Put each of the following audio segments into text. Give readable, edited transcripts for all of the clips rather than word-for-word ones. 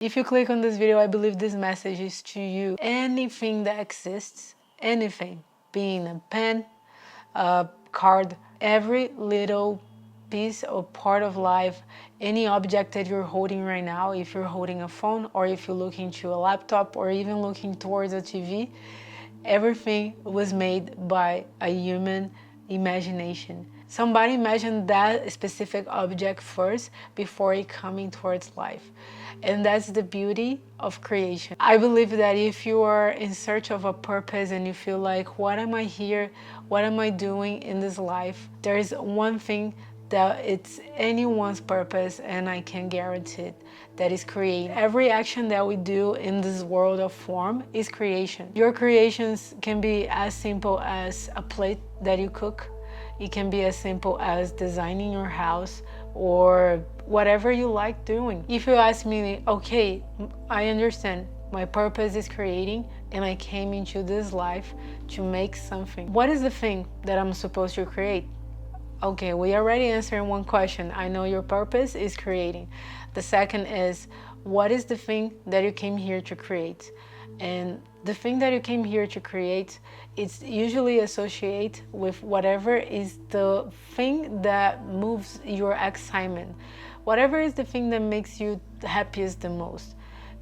If you click on this video, I believe this message is to you. Anything that exists, anything, being a pen, a card, every little piece or part of life, any object that you're holding right now, if you're holding a phone or if you're looking to a laptop or even looking towards a TV, everything was made by a human imagination. Somebody imagined that specific object first before it coming towards life. And that's the beauty of creation. I believe that if you are in search of a purpose and you feel like, what am I here? What am I doing in this life? There is one thing that it's anyone's purpose, and I can guarantee it, that is create. Every action that we do in this world of form is creation. Your creations can be as simple as a plate that you cook. It can be as simple as designing your house or whatever you like doing. If you ask me, okay, I understand my purpose is creating and I came into this life to make something. What is the thing that I'm supposed to create? Okay, we already answered one question. I know your purpose is creating. The second is, what is the thing that you came here to create? And the thing that you came here to create, it's usually associated with whatever is the thing that moves your excitement. Whatever is the thing that makes you happiest the most.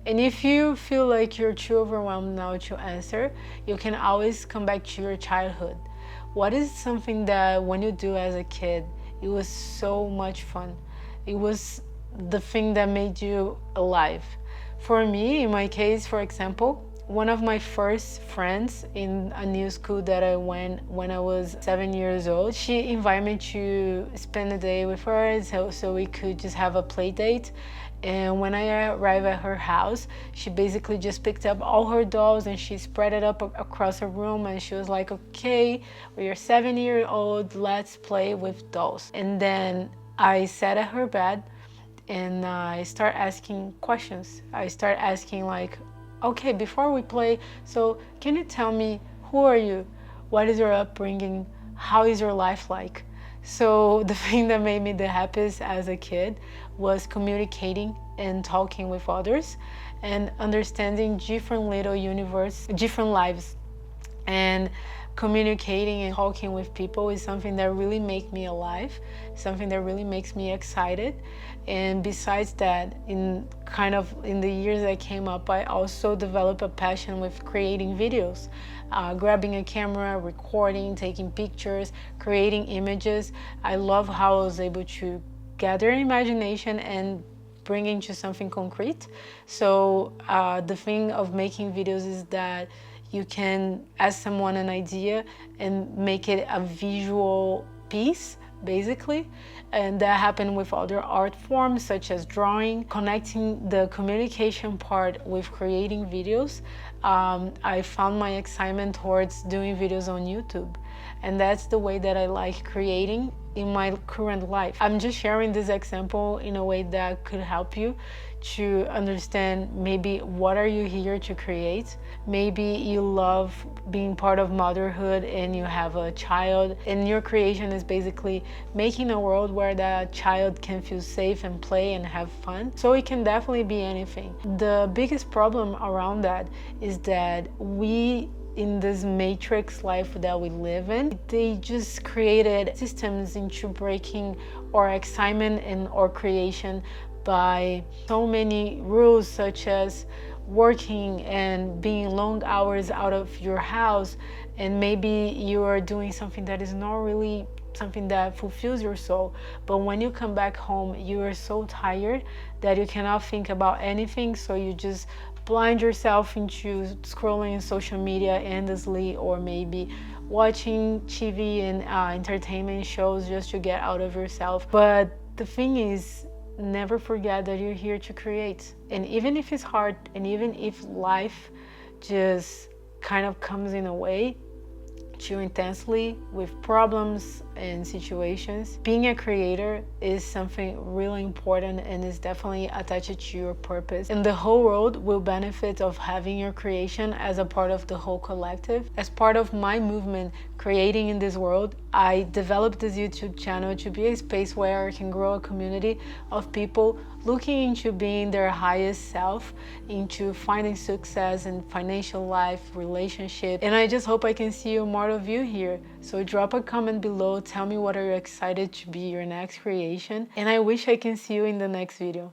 And if you feel like you're too overwhelmed now to answer, you can always come back to your childhood. What is something that when you do as a kid, it was so much fun? It was the thing that made you alive. For me, in my case, for example, one of my first friends in a new school that I went when I was 7 years old, she invited me to spend the day with her so we could just have a play date. And when I arrived at her house, she basically just picked up all her dolls and she spread it up across her room, and she was like, okay, we are 7 years old, let's play with dolls. And then I sat at her bed and I start asking questions. I start asking like, okay, before we play, so can you tell me, who are you? What is your upbringing? How is your life like? So the thing that made me the happiest as a kid was communicating and talking with others and understanding different little universe, different lives. And communicating and talking with people is something that really makes me alive, something that really makes me excited. And besides that, in the years that came up, I also developed a passion with creating videos, grabbing a camera, recording, taking pictures, creating images. I love how I was able to gather imagination and bring into something concrete. So the thing of making videos is that you can ask someone an idea and make it a visual piece, basically. And that happened with other art forms such as drawing. Connecting the communication part with creating videos, I found my excitement towards doing videos on YouTube. And that's the way that I like creating in my current life. I'm just sharing this example in a way that could help you to understand maybe what are you here to create. Maybe you love being part of motherhood and you have a child, and your creation is basically making a world where that child can feel safe and play and have fun. So it can definitely be anything. The biggest problem around that is that we, in this matrix life that we live in, they just created systems into breaking our excitement and our creation by so many rules, such as working and being long hours out of your house, and maybe you are doing something that is not really something that fulfills your soul. But when you come back home, you are so tired that you cannot think about anything, so you just blind yourself into scrolling social media endlessly, or maybe watching TV and entertainment shows just to get out of yourself. But the thing is, never forget that you're here to create. And even if it's hard, and even if life just kind of comes in a way too intensely with problems and situations. Being a creator is something really important and is definitely attached to your purpose. And the whole world will benefit of having your creation as a part of the whole collective. As part of my movement, Creating in This World, I developed this YouTube channel to be a space where I can grow a community of people looking into being their highest self, into finding success in financial life, relationship. And I just hope I can see more of you here. So drop a comment below, tell me what are you excited to be your next creation, and I wish I can see you in the next video.